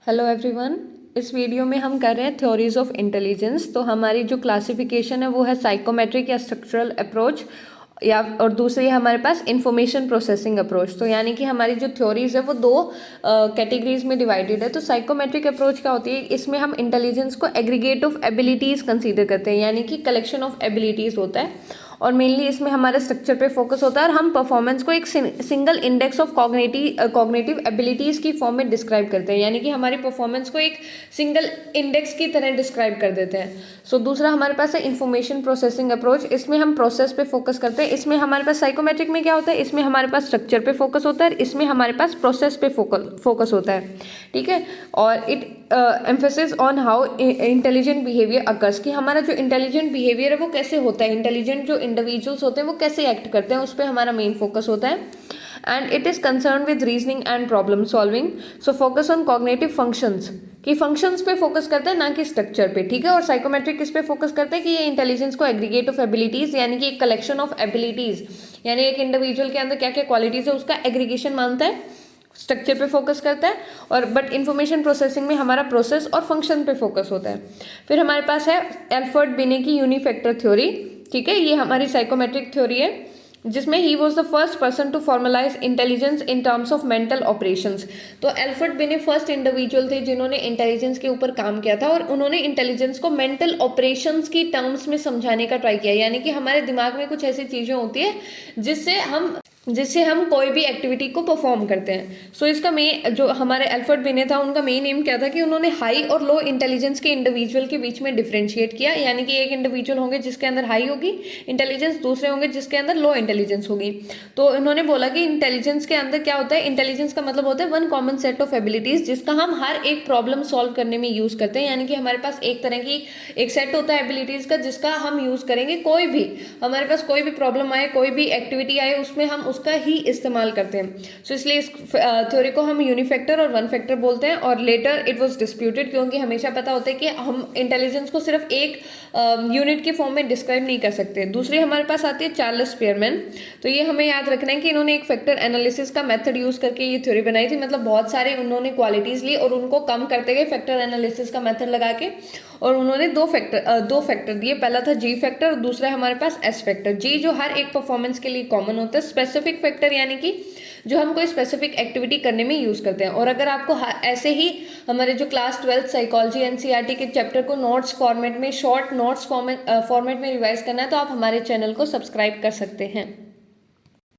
Hello everyone. इस video में हम कर रहे हैं थ्योरीज ऑफ इंटेलिजेंस। तो हमारी जो क्लासिफिकेशन है वो है साइकोमेट्रिक या स्ट्रक्चरल अप्रोच, या और दूसरी है हमारे पास इंफॉर्मेशन प्रोसेसिंग अप्रोच। तो यानी कि हमारी जो थ्योरीज है वो दो कैटेगरीज में डिवाइडेड है। तो साइकोमेट्रिक अप्रोच क्या होती है, इसमें हम इंटेलिजेंस को एग्रीगेट ऑफ एबिलिटीज़ कंसीडर करते हैं, यानी कि कलेक्शन ऑफ एबिलिटीज़ होता है, और मेनली इसमें हमारे स्ट्रक्चर पे फोकस होता है, और हम परफॉर्मेंस को एक single index of cognitive abilities की फॉर्म में डिस्क्राइब करते हैं, यानी कि हमारी परफॉर्मेंस को एक सिंगल इंडेक्स की तरह डिस्क्राइब कर देते हैं। सो दूसरा हमारे पास है इंफॉर्मेशन प्रोसेसिंग अप्रोच। इसमें हम प्रोसेस पे फोकस करते हैं। इसमें हमारे पास साइकोमेट्रिक में क्या होता है, इसमें हमारे पास स्ट्रक्चर पे फोकस होता है, इसमें हमारे पास प्रोसेस पे फोकस होता है। ठीक है, और it emphasis on how intelligent behaviour occurs, कि हमारा जो इंटेलिजेंट बिहेवियर है वो कैसे होता है, इंटेलिजेंट जो इंडिविजुअल्स होते हैं वो कैसे एक्ट करते हैं, उस पर हमारा मेन फोकस होता है। And it is concern with reasoning and problem solving. So focus on cognitive functions, कि फंक्शंस पे फोकस करते हैं ना कि स्ट्रक्चर पे। ठीक है, और साइकोमेट्रिक किस पे फोकस करते हैं कि ये इंटेलिजेंस को एग्रीगेट ऑफ एबिलिटीज़, यानी कि एक कलेक्शन ऑफ एबिलिटीज़, यानी एक इंडिविजुअल के अंदर क्या क्या क्वालिटीज़ है उसका एग्रीगेशन मानता है, स्ट्रक्चर पे फोकस करता है। और बट इंफॉर्मेशन प्रोसेसिंग में हमारा प्रोसेस और फंक्शन पे फोकस होता है। फिर हमारे पास है एल्फर्ड बिने की यूनिफैक्टर थ्योरी। ठीक है, ये हमारी साइकोमेट्रिक थ्योरी है, जिसमें he was the first person to formalize intelligence in terms of mental operations. तो एल्फर्ड बिने फर्स्ट इंडिविजुअल थे जिन्होंने इंटेलिजेंस के ऊपर काम किया था, और उन्होंने इंटेलिजेंस को मेंटल ऑपरेशंस की टर्म्स में समझाने का ट्राई किया, यानी कि हमारे दिमाग में कुछ ऐसी चीज़ें होती है जिससे हम कोई भी एक्टिविटी को परफॉर्म करते हैं। सो इसका मेन जो हमारे एल्फर्ड बिने था, उनका मेन एम क्या था कि उन्होंने हाई और लो इंटेलिजेंस के इंडिविजुअल के बीच में डिफ्रेंशिएट किया, यानी कि एक इंडिविजुअल होंगे जिसके अंदर हाई होगी इंटेलिजेंस, दूसरे होंगे जिसके अंदर लो इंटेलिजेंस होगी। तो उन्होंने बोला कि इंटेलिजेंस के अंदर क्या होता है, इंटेलिजेंस का मतलब होता है one common set of abilities, जिसका हम हर एक प्रॉब्लम सॉल्व करने में यूज करते हैं, यानी कि हमारे पास एक तरह की एक सेट होता है एबिलिटीज का जिसका हम यूज करेंगे, कोई भी हमारे पास कोई भी प्रॉब्लम आए, कोई भी एक्टिविटी आए, उसमें हम उसका ही इस्तेमाल करते हैं। सो इसलिए इस थ्योरी को हम यूनिफैक्टर और वन फैक्टर बोलते हैं। और लेटर इट वाज डिस्प्यूटेड, क्योंकि हमेशा पता होता है कि हम इंटेलिजेंस को सिर्फ एक यूनिट के फॉर्म में डिस्क्राइब नहीं कर सकते। दूसरी हमारे पास आती है चार्ल्स स्पीयरमैन। तो ये हमें याद रखना है कि इन्होंने एक फैक्टर एनालिसिस का मेथड यूज करके ये थ्योरी बनाई थी, मतलब बहुत सारे उन्होंने क्वालिटीज ली और उनको कम करते गए फैक्टर एनालिसिस का मेथड लगा के, और उन्होंने दो फैक्टर दिए। पहला था जी फैक्टर और दूसरा है हमारे पास एस फैक्टर। जी जो हर एक परफॉर्मेंस के लिए कॉमन होता है, स्पेसिफिक फैक्टर यानी कि जो हम कोई स्पेसिफिक एक्टिविटी करने में यूज करते हैं। और अगर आपको ऐसे ही हमारे जो क्लास 12 साइकोलॉजी एनसीईआरटी के चैप्टर को नोट्स फॉर्मेट में, शॉर्ट नोट्स फॉर्मेट में रिवाइज करना है, तो आप हमारे चैनल को सब्सक्राइब कर सकते हैं।